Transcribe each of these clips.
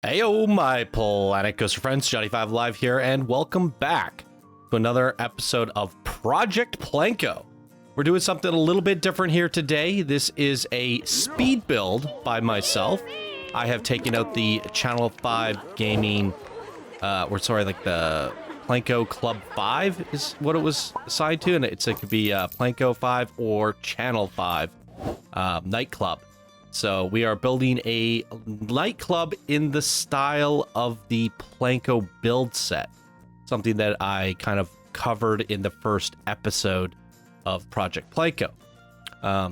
Heyo, my Planet Coaster friends, JonnyFiveAlive here, and welcome back to another episode of Project PlanCo. We're doing something a little bit different here today. This is a speed build by myself. I have taken out the Channel 5 Gaming, the PlanCo Club 5 is what it was assigned to, and it could be PlanCo 5 or Channel 5 Nightclub. So we are building a nightclub in the style of the PlanCo build set. Something that I kind of covered in the first episode of Project PlanCo.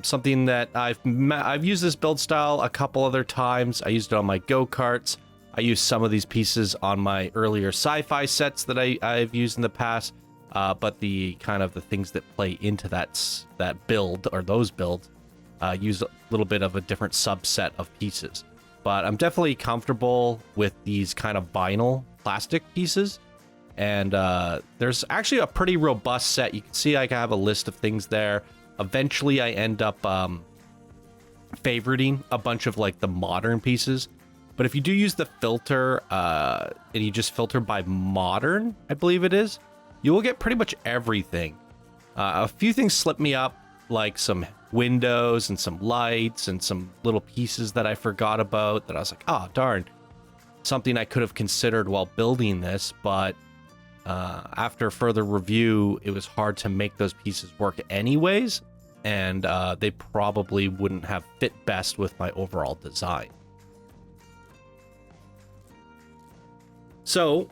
Something that I've used this build style a couple other times. I used it on my go-karts. I used some of these pieces on my earlier sci-fi sets that I've used in the past. But the kind of the things that play into that build, or those builds, use a little bit of a different subset of pieces. But I'm definitely comfortable with these kind of vinyl plastic pieces. And there's actually a pretty robust set. You can see I have a list of things there. Eventually I end up favoriting a bunch of like the modern pieces. But if you do use the filter and you just filter by modern, I believe it is, you will get pretty much everything. A few things slip me up, like some windows and some lights and some little pieces that I forgot about that I was like, oh, darn. Something I could have considered while building this, but after further review, it was hard to make those pieces work anyways, and they probably wouldn't have fit best with my overall design. So,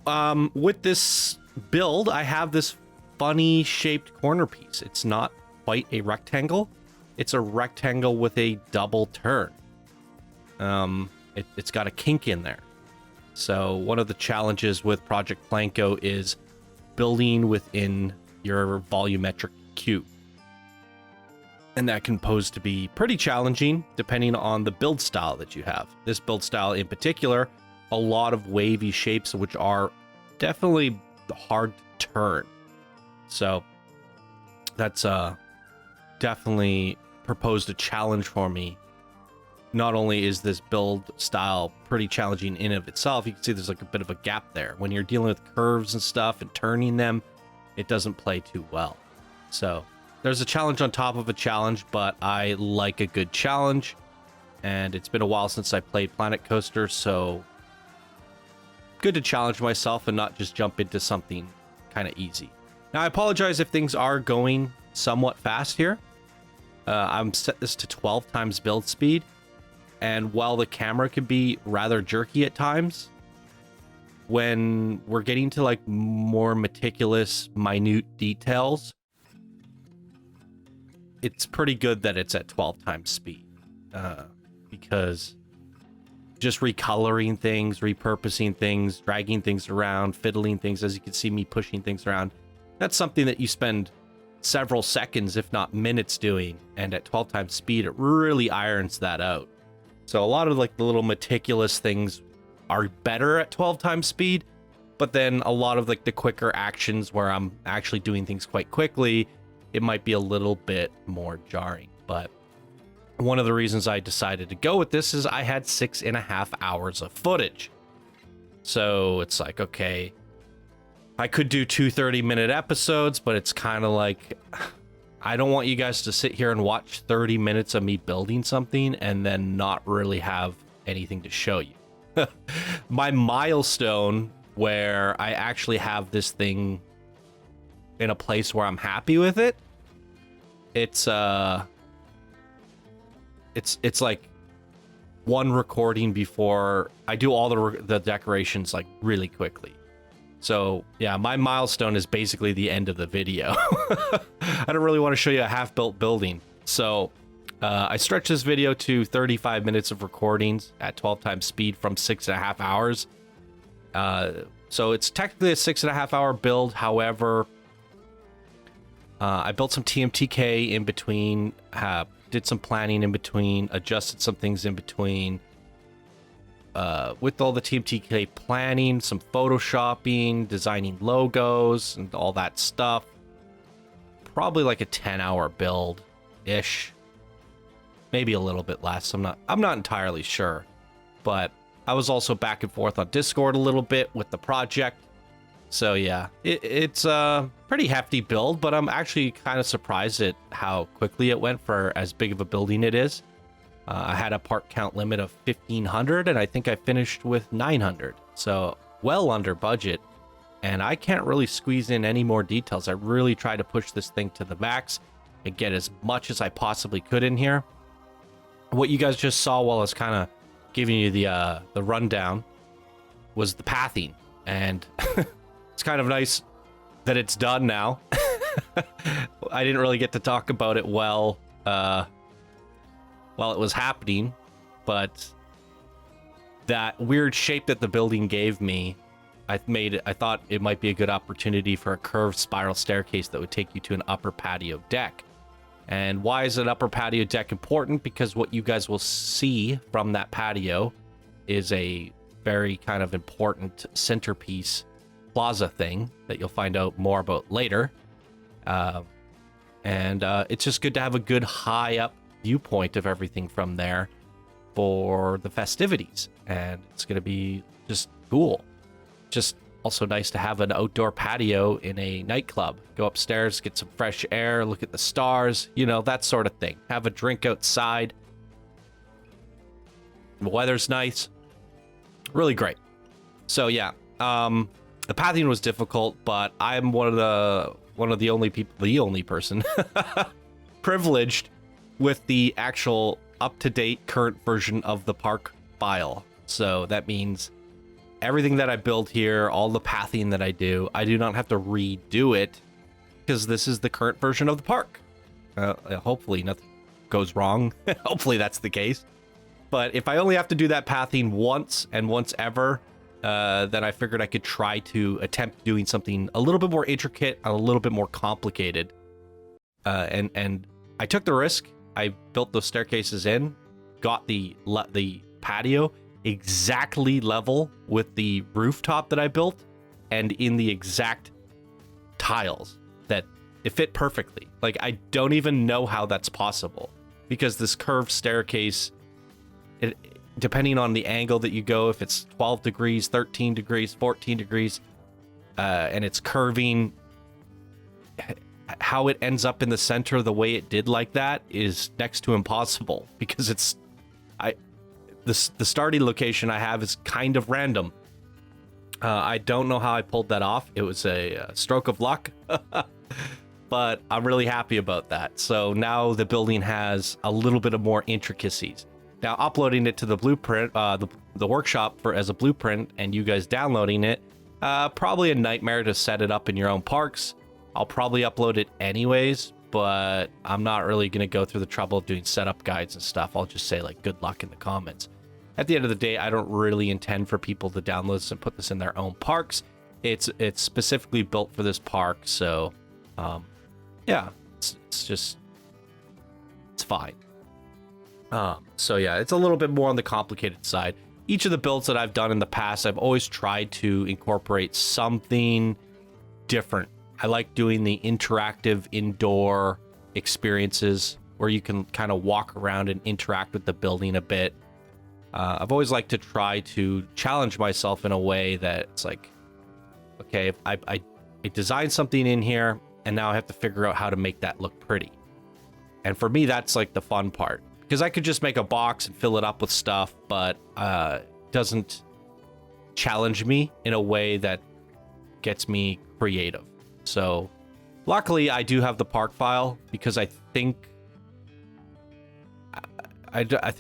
with this build, I have this funny shaped corner piece. It's not quite a rectangle. It's a rectangle with a double turn. It's got a kink in there. So one of the challenges with Project PlanCo is building within your volumetric cube. And that can pose to be pretty challenging depending on the build style that you have. This build style in particular, a lot of wavy shapes which are definitely hard to turn. So that's definitely proposed a challenge for me. Not only is this build style pretty challenging in of itself, you can see there's like a bit of a gap there. When you're dealing with curves and stuff and turning them, it doesn't play too well. So there's a challenge on top of a challenge, but I like a good challenge. And it's been a while since I played Planet Coaster, so good to challenge myself and not just jump into something kind of easy. Now, I apologize if things are going somewhat fast here. I'm set this to 12 times build speed. And while the camera can be rather jerky at times, when we're getting to like more meticulous, minute details, it's pretty good that it's at 12 times speed. Because just recoloring things, repurposing things, dragging things around, fiddling things, as you can see me pushing things around, that's something that you spend several seconds, if not minutes, doing. And at 12 times speed, it really irons that out. So a lot of like the little meticulous things are better at 12 times speed, but then a lot of like the quicker actions where I'm actually doing things quite quickly, it might be a little bit more jarring. But one of the reasons I decided to go with this is I had 6.5 hours of footage. So it's like, okay, I could do 2 30-minute episodes, but it's kind of like, I don't want you guys to sit here and watch 30 minutes of me building something and then not really have anything to show you. My milestone where I actually have this thing in a place where I'm happy with it, it's like one recording before I do all the decorations like really quickly. So yeah, my milestone is basically the end of the video. I don't really want to show you a half-built building. So I stretched this video to 35 minutes of recordings at 12 times speed from 6.5 hours. So it's technically a 6.5 hour build. However, I built some TMTK in between, did some planning in between, adjusted some things in between. With all the TMTK planning, some photoshopping, designing logos, and all that stuff. Probably like a 10-hour build-ish. Maybe a little bit less. I'm not entirely sure. But I was also back and forth on Discord a little bit with the project. So yeah, it's a pretty hefty build, but I'm actually kind of surprised at how quickly it went for as big of a building it is. I had a part count limit of 1,500, and I think I finished with 900. So well under budget, and I can't really squeeze in any more details. I really tried to push this thing to the max and get as much as I possibly could in here. What you guys just saw while I was kind of giving you the rundown was the pathing, and it's kind of nice that it's done now. I didn't really get to talk about it while it was happening, but that weird shape that the building gave me, I thought it might be a good opportunity for a curved spiral staircase that would take you to an upper patio deck. And why is an upper patio deck important? Because what you guys will see from that patio is a very kind of important centerpiece plaza thing that you'll find out more about later. It's just good to have a good high up viewpoint of everything from there for the festivities. And it's going to be just cool. Just also nice to have an outdoor patio in a nightclub. Go upstairs, get some fresh air, look at the stars, you know, that sort of thing. Have a drink outside. The weather's nice. Really great. So yeah, the pathing was difficult, but I'm one of the only person privileged with the actual up-to-date current version of the park file. So that means everything that I build here, all the pathing that I do not have to redo it because this is the current version of the park. Hopefully nothing goes wrong. Hopefully that's the case. But if I only have to do that pathing once and once ever, then I figured I could try to attempt doing something a little bit more intricate, a little bit more complicated. And I took the risk. I built those staircases in, got the patio exactly level with the rooftop that I built, and in the exact tiles that it fit perfectly. Like, I don't even know how that's possible, because this curved staircase, depending on the angle that you go, if it's 12 degrees, 13 degrees, 14 degrees, and it's curving, how it ends up in the center the way it did like that is next to impossible, because the starting location I have is kind of random. I don't know how I pulled that off. It was a stroke of luck, but I'm really happy about that. So now the building has a little bit of more intricacies. Now uploading it to the blueprint, the workshop as a blueprint, and you guys downloading it, probably a nightmare to set it up in your own parks. I'll probably upload it anyways, but I'm not really going to go through the trouble of doing setup guides and stuff. I'll just say, like, good luck in the comments. At the end of the day, I don't really intend for people to download this and put this in their own parks. It's specifically built for this park, so yeah, it's fine. So yeah, it's a little bit more on the complicated side. Each of the builds that I've done in the past, I've always tried to incorporate something different. I like doing the interactive indoor experiences where you can kind of walk around and interact with the building a bit. I've always liked to try to challenge myself in a way that it's like, okay, I designed something in here, and now I have to figure out how to make that look pretty. And for me, that's like the fun part, because I could just make a box and fill it up with stuff, but it doesn't challenge me in a way that gets me creative. So luckily I do have the park file, because I think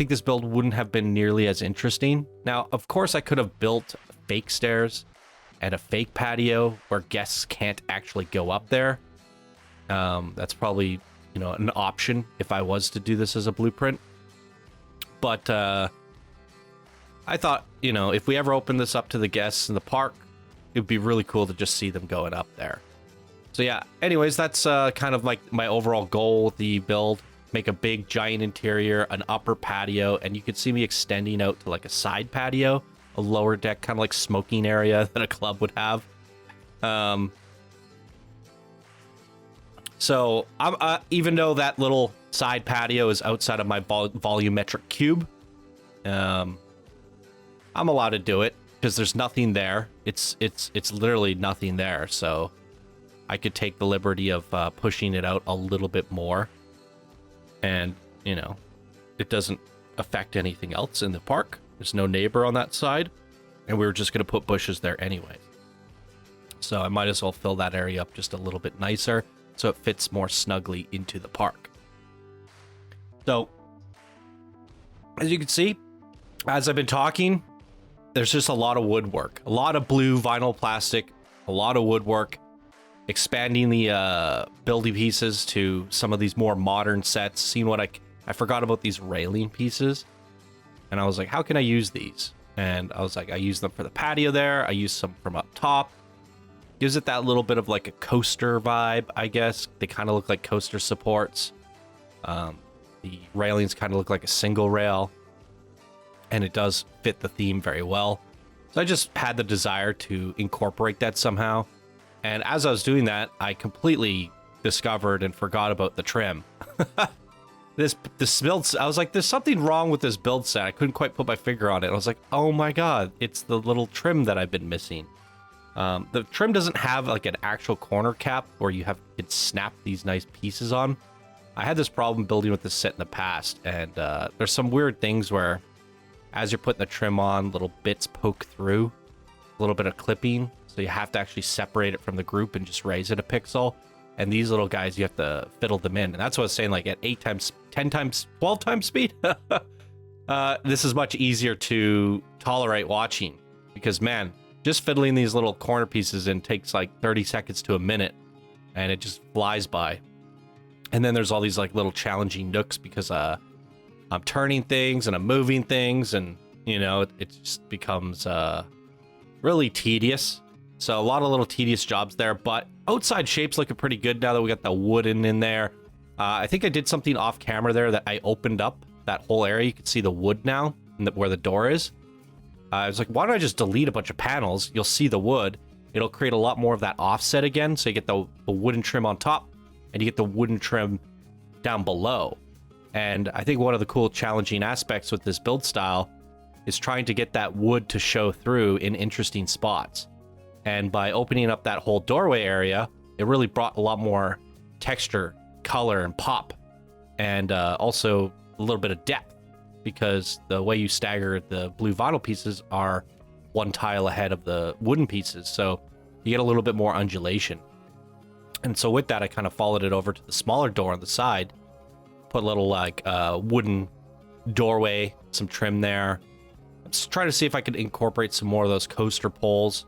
this build wouldn't have been nearly as interesting. Now, of course, I could have built fake stairs and a fake patio where guests can't actually go up there. That's probably, you know, an option if I was to do this as a blueprint. But I thought, you know, if we ever open this up to the guests in the park, it'd be really cool to just see them going up there. So yeah, anyways, that's kind of like my overall goal with the build. Make a big giant interior, an upper patio, and you could see me extending out to like a side patio, a lower deck, kind of like smoking area that a club would have. So I'm even though that little side patio is outside of my volumetric cube, I'm allowed to do it because there's nothing there. It's literally nothing there. So I could take the liberty of pushing it out a little bit more. And, you know, it doesn't affect anything else in the park. There's no neighbor on that side. And we were just going to put bushes there anyway. So I might as well fill that area up just a little bit nicer so it fits more snugly into the park. So, as you can see, as I've been talking, there's just a lot of woodwork. A lot of blue vinyl plastic, a lot of woodwork. Expanding the building pieces to some of these more modern sets. Seeing what I forgot about these railing pieces. And I was like, how can I use these? And I was like, I use them for the patio there. I use some from up top. Gives it that little bit of like a coaster vibe, I guess. They kind of look like coaster supports. The railings kind of look like a single rail. And it does fit the theme very well. So I just had the desire to incorporate that somehow. And as I was doing that, I completely discovered and forgot about the trim. This build, I was like, there's something wrong with this build set. I couldn't quite put my finger on it. I was like, oh my god, it's the little trim that I've been missing. The trim doesn't have like an actual corner cap where you could snap these nice pieces on. I had this problem building with this set in the past, and there's some weird things where as you're putting the trim on, little bits poke through, a little bit of clipping. So you have to actually separate it from the group and just raise it a pixel. And these little guys, you have to fiddle them in. And that's what I was saying, like at 8 times, 10 times, 12 times speed. This is much easier to tolerate watching. Because, man, just fiddling these little corner pieces in takes like 30 seconds to a minute. And it just flies by. And then there's all these like little challenging nooks because I'm turning things and I'm moving things. And, you know, it just becomes really tedious. So a lot of little tedious jobs there, but outside shape's looking pretty good now that we got the wooden in there. I think I did something off camera there that I opened up that whole area. You can see the wood now where the door is. I was like, why don't I just delete a bunch of panels? You'll see the wood. It'll create a lot more of that offset again. So you get the wooden trim on top and you get the wooden trim down below. And I think one of the cool challenging aspects with this build style is trying to get that wood to show through in interesting spots. And by opening up that whole doorway area, it really brought a lot more texture, color, and pop. And also a little bit of depth. Because the way you stagger the blue vinyl pieces are one tile ahead of the wooden pieces. So you get a little bit more undulation. And so with that, I kind of followed it over to the smaller door on the side. Put a little like wooden doorway, some trim there. I'm just trying to see if I could incorporate some more of those coaster poles.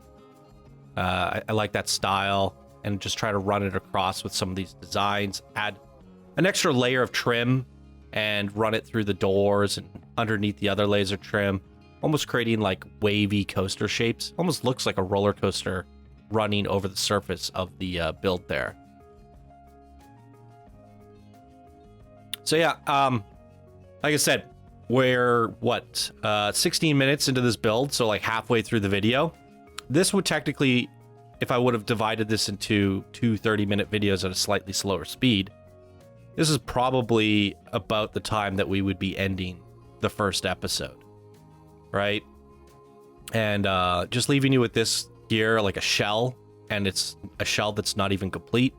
I like that style, and just try to run it across with some of these designs. Add an extra layer of trim and run it through the doors and underneath the other laser trim, almost creating like wavy coaster shapes. Almost looks like a roller coaster running over the surface of the build there. So yeah, like I said, we're 16 minutes into this build, so like halfway through the video. This would technically, if I would have divided this into two 30-minute videos at a slightly slower speed, this is probably about the time that we would be ending the first episode, right? And just leaving you with this here, like a shell, and it's a shell that's not even complete.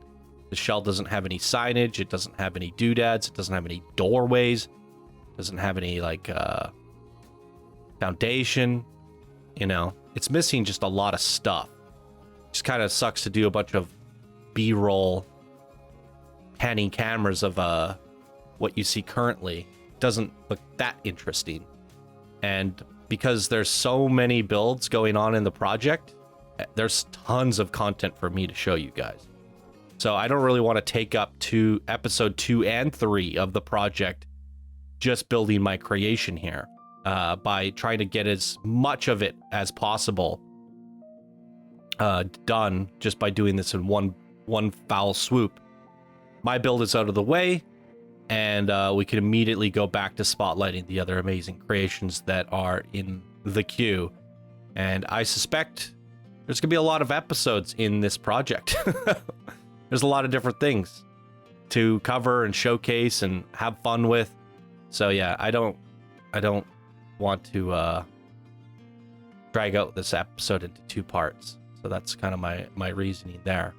The shell doesn't have any signage, it doesn't have any doodads, it doesn't have any doorways, it doesn't have any like foundation, you know. It's missing just a lot of stuff. Just kind of sucks to do a bunch of B-roll panning cameras of what you see currently. It doesn't look that interesting. And because there's so many builds going on in the project, there's tons of content for me to show you guys. So I don't really want to take up episode 2 and 3 of the project just building my creation here. By trying to get as much of it as possible done just by doing this in one foul swoop. My build is out of the way, and we can immediately go back to spotlighting the other amazing creations that are in the queue. And I suspect there's going to be a lot of episodes in this project. There's a lot of different things to cover and showcase and have fun with. So yeah, I don't want to drag out this episode into 2 parts. So that's kind of my reasoning there.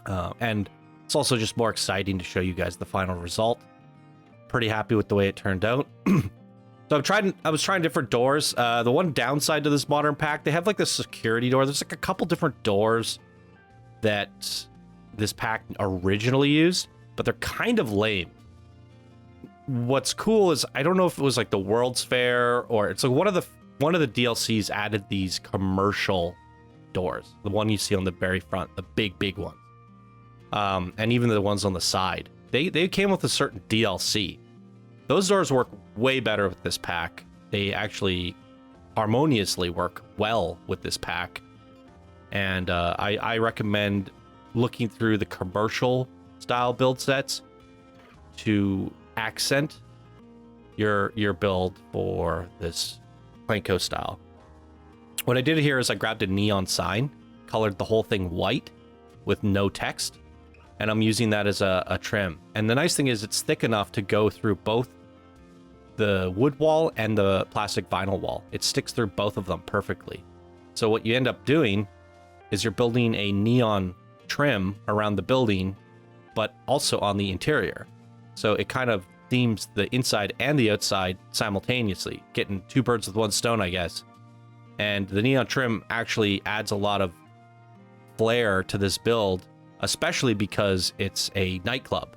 And it's also just more exciting to show you guys the final result. Pretty happy with the way it turned out. So I was trying different doors. The one downside to this modern pack, they have like the security door. There's like a couple different doors that this pack originally used, but they're kind of lame. What's cool is, I don't know if it was like the World's Fair or it's like one of the DLCs added these commercial doors. The one you see on the very front, the big ones. And even the ones on the side. They came with a certain DLC. Those doors work way better with this pack. They actually harmoniously work well with this pack. And I recommend looking through the commercial style build sets to accent your build for this PlanCo style. What I did here is I grabbed a neon sign, colored the whole thing white with no text, and I'm using that as a trim. And the nice thing is it's thick enough to go through both the wood wall and the plastic vinyl wall. It sticks through both of them perfectly. So what you end up doing is you're building a neon trim around the building, but also on the interior. So it kind of themes the inside and the outside simultaneously, getting 2 birds with 1 stone, I guess. And the neon trim actually adds a lot of flair to this build, especially because it's a nightclub.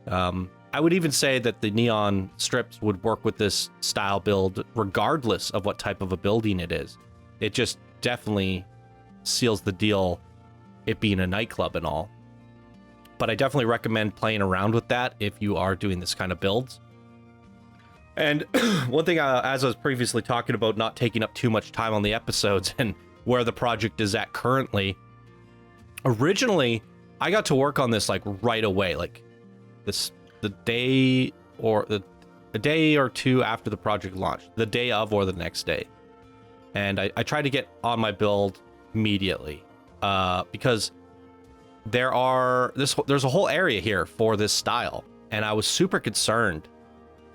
I would even say that the neon strips would work with this style build regardless of what type of a building it is. It just definitely seals the deal, it being a nightclub and all. But I definitely recommend playing around with that if you are doing this kind of builds. And one thing, as I was previously talking about not taking up too much time on the episodes and where the project is at currently, originally I got to work on this like right away, like a day or 2 after the project launched, the day of or the next day. And I tried to get on my build immediately because there's a whole area here for this style, and I was super concerned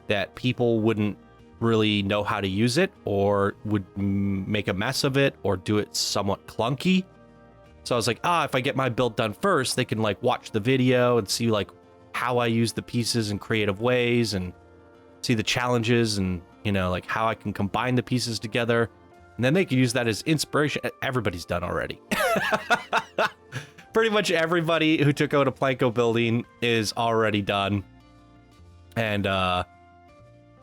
that people wouldn't really know how to use it or would make a mess of it or do it somewhat clunky. So I was like, if I get my build done first, they can like watch the video and see like how I use the pieces in creative ways and see the challenges and, you know, like how I can combine the pieces together. And then they can use that as inspiration. Everybody's done already. Pretty much everybody who took out a PlanCo building is already done. And,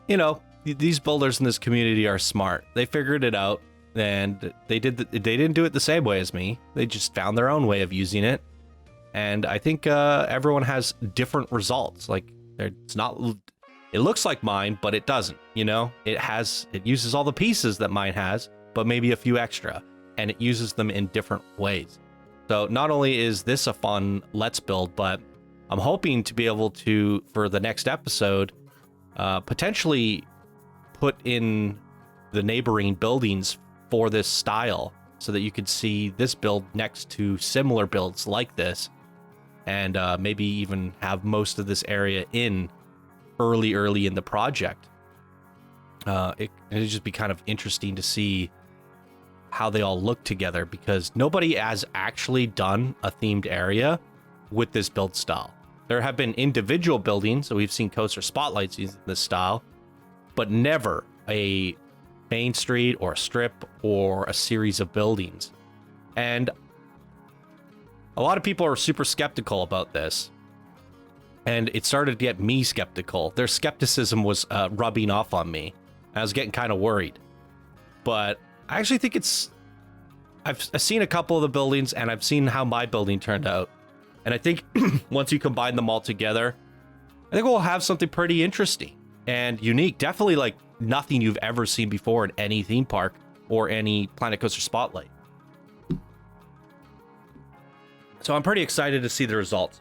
you know, these builders in this community are smart. They figured it out, and they didn't do it the same way as me. They just found their own way of using it. And I think everyone has different results. Like, it's not, it looks like mine, but it doesn't, you know? It uses all the pieces that mine has, but maybe a few extra, and it uses them in different ways. So not only is this a fun Let's Build, but I'm hoping to be able to, for the next episode, potentially put in the neighboring buildings for this style so that you could see this build next to similar builds like this, and maybe even have most of this area in early in the project. It'd just be kind of interesting to see how they all look together, because nobody has actually done a themed area with this build style. There have been individual buildings, so we've seen coaster spotlights using this style, but never a main street or a strip or a series of buildings. And a lot of people are super skeptical about this, and it started to get me skeptical. Their skepticism was rubbing off on me. I was getting kind of worried, but I actually think I've seen a couple of the buildings, and I've seen how my building turned out. And I think once you combine them all together, I think we'll have something pretty interesting and unique. Definitely like nothing you've ever seen before in any theme park or any Planet Coaster Spotlight. So I'm pretty excited to see the results.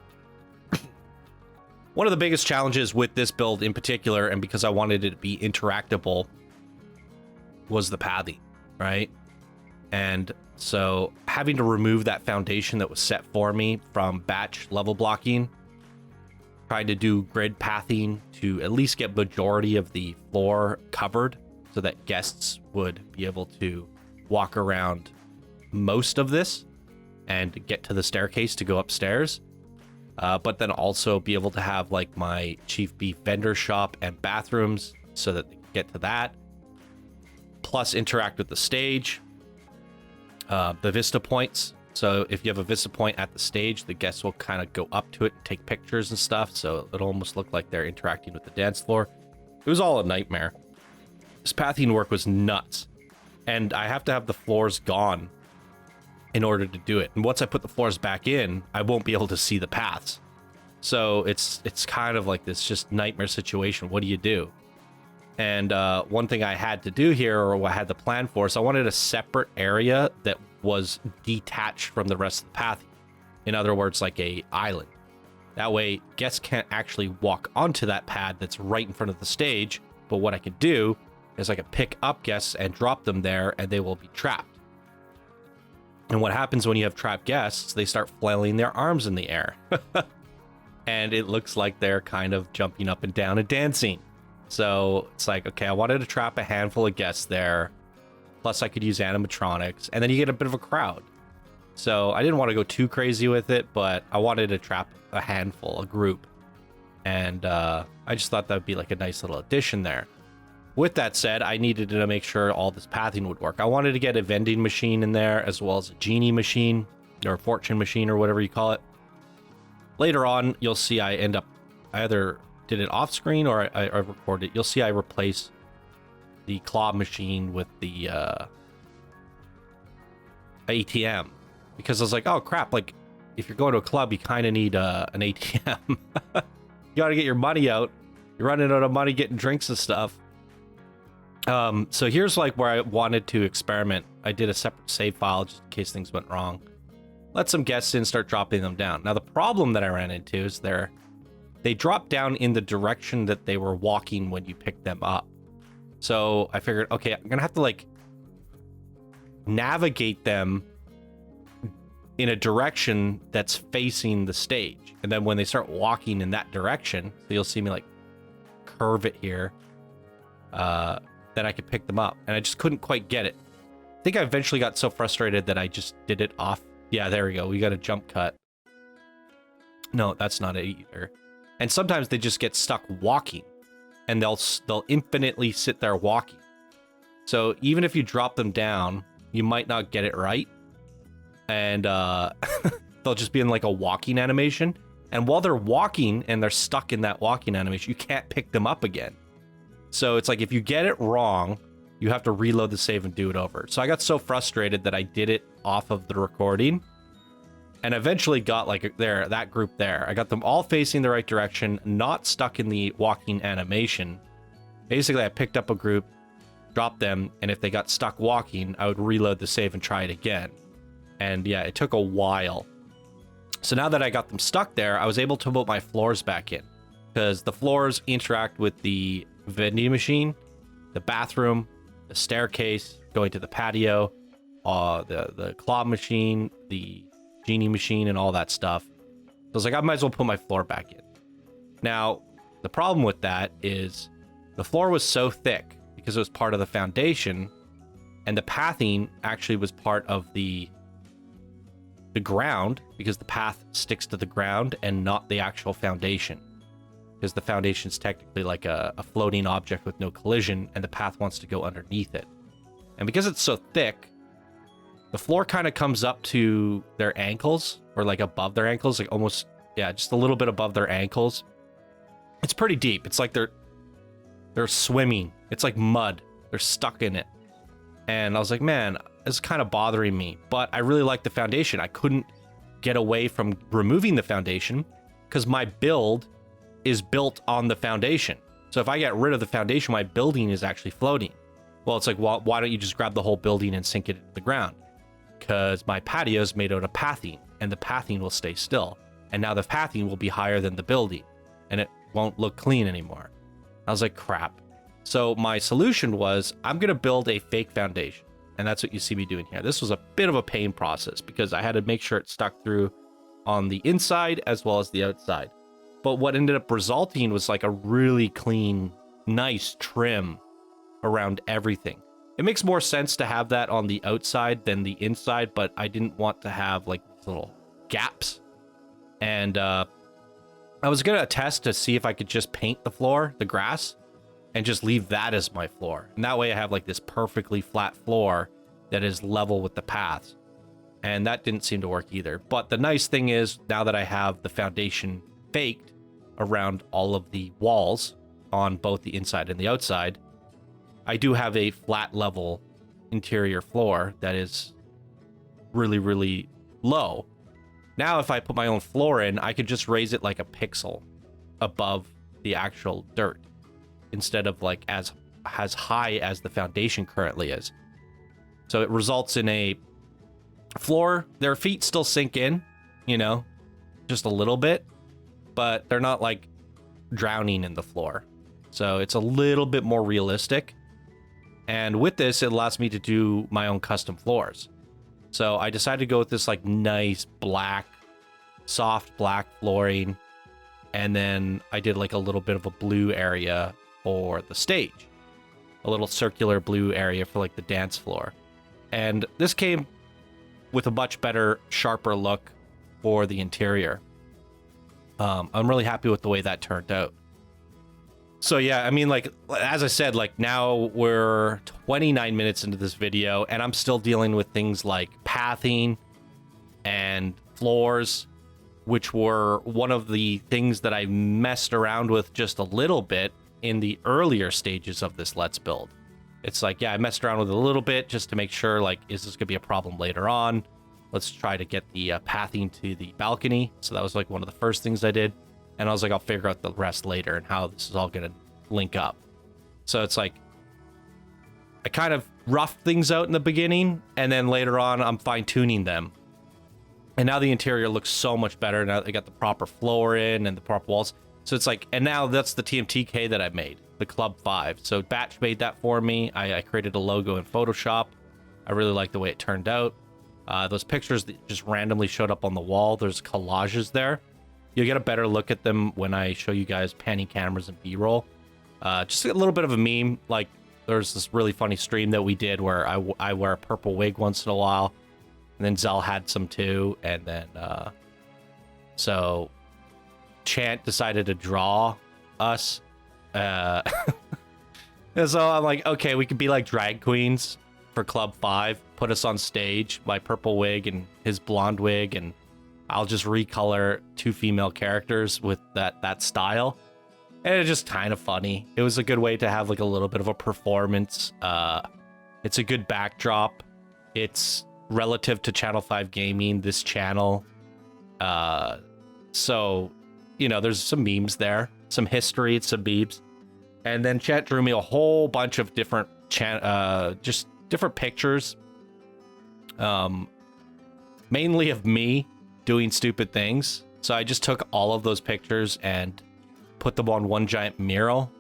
One of the biggest challenges with this build in particular, and because I wanted it to be interactable, was the pathing, right? And so having to remove that foundation that was set for me from batch level blocking, tried to do grid pathing to at least get majority of the floor covered so that guests would be able to walk around most of this and get to the staircase to go upstairs. But then also be able to have like my chief beef vendor shop and bathrooms so that they can get to that. Plus interact with the stage, the vista points. So if you have a vista point at the stage, the guests will kind of go up to it and take pictures and stuff. So it'll almost look like they're interacting with the dance floor. It was all a nightmare. This pathing work was nuts. And I have to have the floors gone in order to do it. And once I put the floors back in, I won't be able to see the paths. So it's kind of like this just nightmare situation. What do you do? And one thing I had to do here, or what I had to plan for, is I wanted a separate area that was detached from the rest of the path. In other words, like a island. That way, guests can't actually walk onto that pad that's right in front of the stage. But what I could do is I could pick up guests and drop them there, and they will be trapped. And what happens when you have trapped guests, they start flailing their arms in the air. And it looks like they're kind of jumping up and down and dancing. So it's like, okay, I wanted to trap a handful of guests there. Plus I could use animatronics, and then you get a bit of a crowd. So I didn't want to go too crazy with it, but I wanted to trap a handful, a group. And I just thought that would be like a nice little addition there. With that said, I needed to make sure all this pathing would work. I wanted to get a vending machine in there, as well as a genie machine, or a fortune machine, or whatever you call it. Later on, you'll see I either did it off screen or I recorded it. You'll see I replace the claw machine with the ATM, because I was like, oh crap, like if you're going to a club, you kind of need an ATM. You got to get your money out. You're running out of money getting drinks and stuff. So here's like where I wanted to experiment. I did a separate save file just in case things went wrong. Let some guests in, start dropping them down. Now the problem that I ran into is they drop down in the direction that they were walking when you picked them up. So I figured, okay, I'm gonna have to like navigate them in a direction that's facing the stage. And then when they start walking in that direction, so you'll see me like curve it here, then I could pick them up. And I just couldn't quite get it. I think I eventually got so frustrated that I just did it off. Yeah, there we go. We got a jump cut. No, that's not it either. And sometimes they just get stuck walking, and they'll infinitely sit there walking. So even if you drop them down, you might not get it right. And they'll just be in like a walking animation. And while they're walking and they're stuck in that walking animation, you can't pick them up again. So it's like if you get it wrong, you have to reload the save and do it over. So I got so frustrated that I did it off of the recording, and eventually got like that group there. I got them all facing the right direction, not stuck in the walking animation. Basically, I picked up a group, dropped them, and if they got stuck walking, I would reload the save and try it again. And yeah, it took a while. So now that I got them stuck there, I was able to put my floors back in, because the floors interact with the vending machine, the bathroom, the staircase, going to the patio, the claw machine, the genie machine, and all that stuff. So I was like, I might as well put my floor back in. Now, the problem with that is the floor was so thick because it was part of the foundation, and the pathing actually was part of the ground, because the path sticks to the ground and not the actual foundation. Because the foundation is technically like a floating object with no collision, and the path wants to go underneath it. And because it's so thick, the floor kind of comes up to their ankles, or like above their ankles, like almost, yeah, just a little bit above their ankles. It's pretty deep. It's like they're swimming. It's like mud. They're stuck in it. And I was like, man, it's kind of bothering me. But I really like the foundation. I couldn't get away from removing the foundation because my build is built on the foundation. So if I get rid of the foundation, my building is actually floating. Well, it's like, well, why don't you just grab the whole building and sink it into the ground? Because my patio is made out of pathing, and the pathing will stay still. And now the pathing will be higher than the building, and it won't look clean anymore. I was like, crap. So my solution was, I'm going to build a fake foundation. And that's what you see me doing here. This was a bit of a pain process because I had to make sure it stuck through on the inside as well as the outside. But what ended up resulting was like a really clean, nice trim around everything. It makes more sense to have that on the outside than the inside, but I didn't want to have like little gaps. And I was gonna test to see if I could just paint the floor, the grass, and just leave that as my floor. And that way I have like this perfectly flat floor that is level with the paths. And that didn't seem to work either. But the nice thing is, now that I have the foundation baked around all of the walls on both the inside and the outside, I do have a flat level interior floor that is really, really low. Now, if I put my own floor in, I could just raise it like a pixel above the actual dirt instead of like as high as the foundation currently is. So it results in a floor. Their feet still sink in, you know, just a little bit, but they're not like drowning in the floor. So it's a little bit more realistic. And with this, it allows me to do my own custom floors. So I decided to go with this like nice black, soft black flooring. And then I did like a little bit of a blue area for the stage, a little circular blue area for like the dance floor. And this came with a much better, sharper look for the interior. I'm really happy with the way that turned out. So yeah, I mean, like, as I said, like now we're 29 minutes into this video and I'm still dealing with things like pathing and floors, which were one of the things that I messed around with just a little bit in the earlier stages of this Let's Build. It's like, yeah, I messed around with it a little bit just to make sure, like, is this gonna be a problem later on? Let's try to get the pathing to the balcony. So that was like one of the first things I did. And I was like, I'll figure out the rest later and how this is all going to link up. So it's like, I kind of roughed things out in the beginning, and then later on, I'm fine-tuning them. And now the interior looks so much better. Now they got the proper floor in and the proper walls. So it's like, and now that's the TMTK that I made, the Club 5. So Batch made that for me. I created a logo in Photoshop. I really like the way it turned out. Those pictures that just randomly showed up on the wall, there's collages there. You'll get a better look at them when I show you guys panning cameras and B-roll. Just a little bit of a meme. Like, there's this really funny stream that we did where I wear a purple wig once in a while. And then Zell had some too. And then, so Chant decided to draw us. And so I'm like, okay, we could be like drag queens for Club 5. Put us on stage, my purple wig and his blonde wig, and I'll just recolor two female characters with that style. And it's just kind of funny. It was a good way to have like a little bit of a performance. It's a good backdrop. It's relative to Channel 5 Gaming, this channel. So, you know, there's some memes there, some history, some memes. And then Chat drew me a whole bunch of different, just different pictures. Mainly of me doing stupid things. So I just took all of those pictures and put them on one giant mural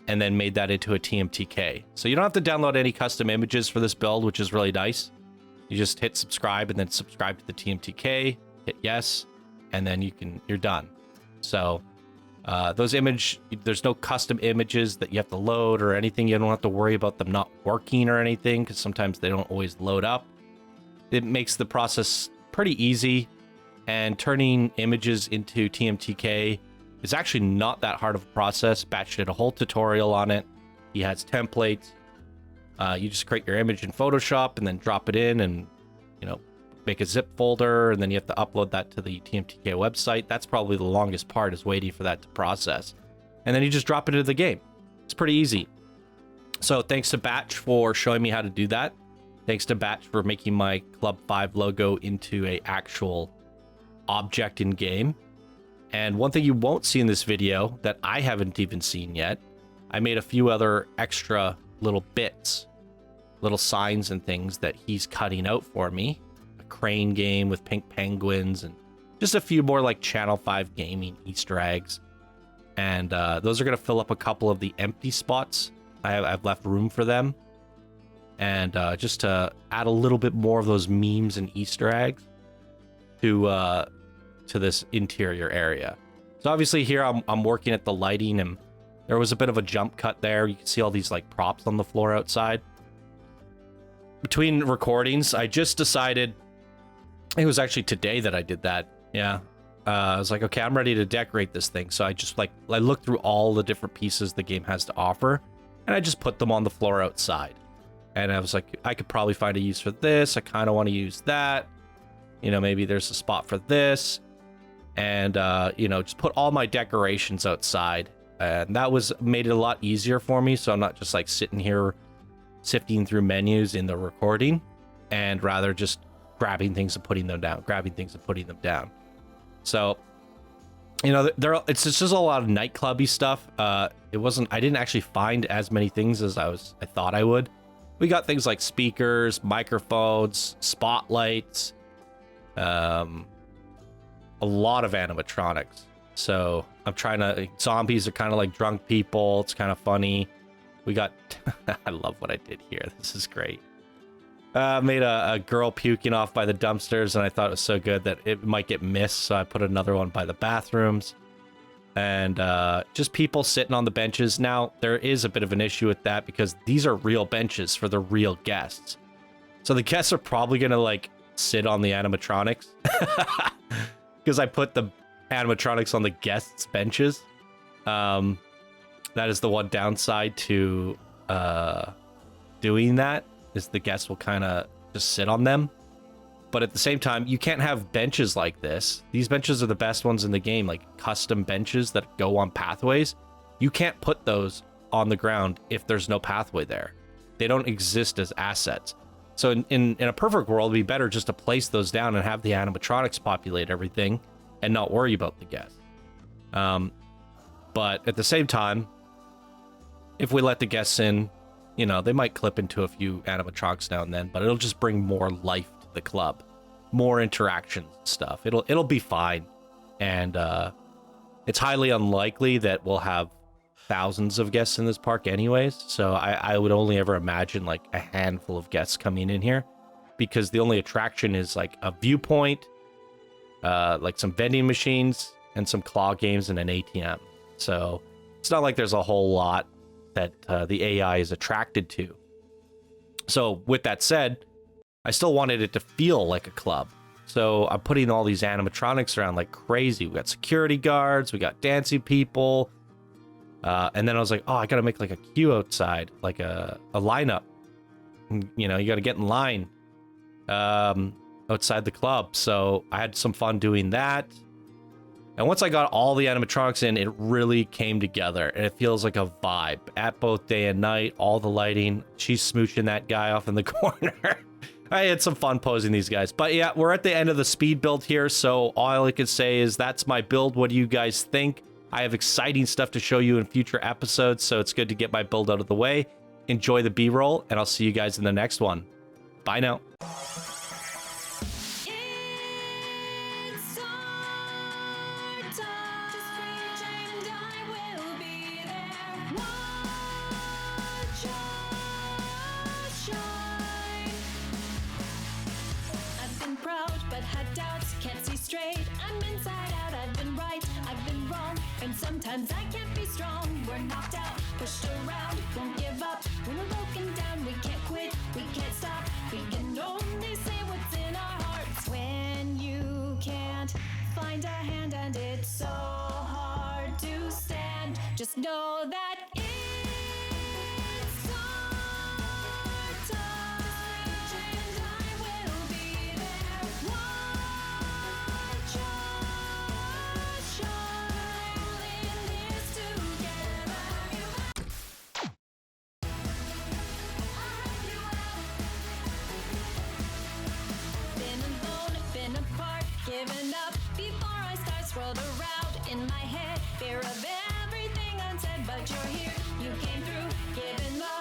and then made that into a TMTK. So you don't have to download any custom images for this build, which is really nice. You just hit subscribe and then subscribe to the TMTK, hit yes, and then you're done. So there's no custom images that you have to load or anything. You don't have to worry about them not working or anything, because sometimes they don't always load up. It makes the process pretty easy, and turning images into TMTK is actually not that hard of a process. Batch did a whole tutorial on it. He has templates. You just create your image in Photoshop and then drop it in and, you know, make a zip folder, and then you have to upload that to the TMTK website. That's probably the longest part, is waiting for that to process. And then you just drop it into the game. It's pretty easy. So thanks to Batch for showing me how to do that. Thanks to Batch for making my Club 5 logo into a actual object in game. And one thing you won't see in this video that I haven't even seen yet, I made a few other extra little bits, little signs and things that he's cutting out for me. A crane game with pink penguins and just a few more like Channel 5 Gaming Easter eggs. And those are going to fill up a couple of the empty spots. I've left room for them. And just to add a little bit more of those memes and Easter eggs to this interior area. So obviously here I'm working at the lighting, and there was a bit of a jump cut there. You can see all these like props on the floor outside. between recordings, I just decided, it was actually today that I did that. Yeah. I was like, okay, I'm ready to decorate this thing. So I just I looked through all the different pieces the game has to offer, and I just put them on the floor outside. And I was like, I could probably find a use for this. I kind of want to use that. You know, maybe there's a spot for this. And, you know, just put all my decorations outside. And that made it a lot easier for me. So I'm not just like sitting here sifting through menus in the recording, and rather just grabbing things and putting them down, So, you know, it's just a lot of nightclubby stuff. I didn't actually find as many things as I thought I would. We got things like speakers, microphones, spotlights, a lot of animatronics. So I'm zombies are kind of like drunk people. It's kind of funny. We got, I love what I did here. This is great. Made a girl puking off by the dumpsters, and I thought it was so good that it might get missed, so I put another one by the bathrooms. And just people sitting on the benches. Now, there is a bit of an issue with that because these are real benches for the real guests. So the guests are probably going to, like, sit on the animatronics. Because I put the animatronics on the guests' benches. That is the one downside to doing that. Is the guests will kind of just sit on them. But at the same time, you can't have benches like this. These benches are the best ones in the game, like custom benches that go on pathways. You can't put those on the ground if there's no pathway there. They don't exist as assets. So in a perfect world, it'd be better just to place those down and have the animatronics populate everything and not worry about the guests. But at the same time, if we let the guests in, you know, they might clip into a few animatronics now and then, but it'll just bring more life to the club, more interactions and stuff. It'll be fine. And it's highly unlikely that we'll have thousands of guests in this park anyways. So I would only ever imagine like a handful of guests coming in here, because the only attraction is like a viewpoint, like some vending machines and some claw games and an ATM. So it's not like there's a whole lot that the AI is attracted to. So with that said, I still wanted it to feel like a club. So I'm putting all these animatronics around like crazy. We got security guards, we got dancing people. And then I was like, oh, I got to make like a queue outside, like a lineup. You know, you got to get in line outside the club. So I had some fun doing that. And once I got all the animatronics in, it really came together. And it feels like a vibe at both day and night, all the lighting. She's smooching that guy off in the corner. I had some fun posing these guys. But yeah, we're at the end of the speed build here. So all I can say is that's my build. What do you guys think? I have exciting stuff to show you in future episodes. So it's good to get my build out of the way. Enjoy the B-roll, and I'll see you guys in the next one. Bye now. Sometimes I can't be strong, we're knocked out, pushed around, won't give up. When we're broken down, we can't quit, we can't stop. We can only say what's in our hearts. When you can't find a hand and it's so hard to stand, just know that it's our time, and I will be there. Watch us shine in this together. Been alone, been apart, given up before I start. Swirled around in my head, fear of everything unsaid, but you're here, you came through, giving love.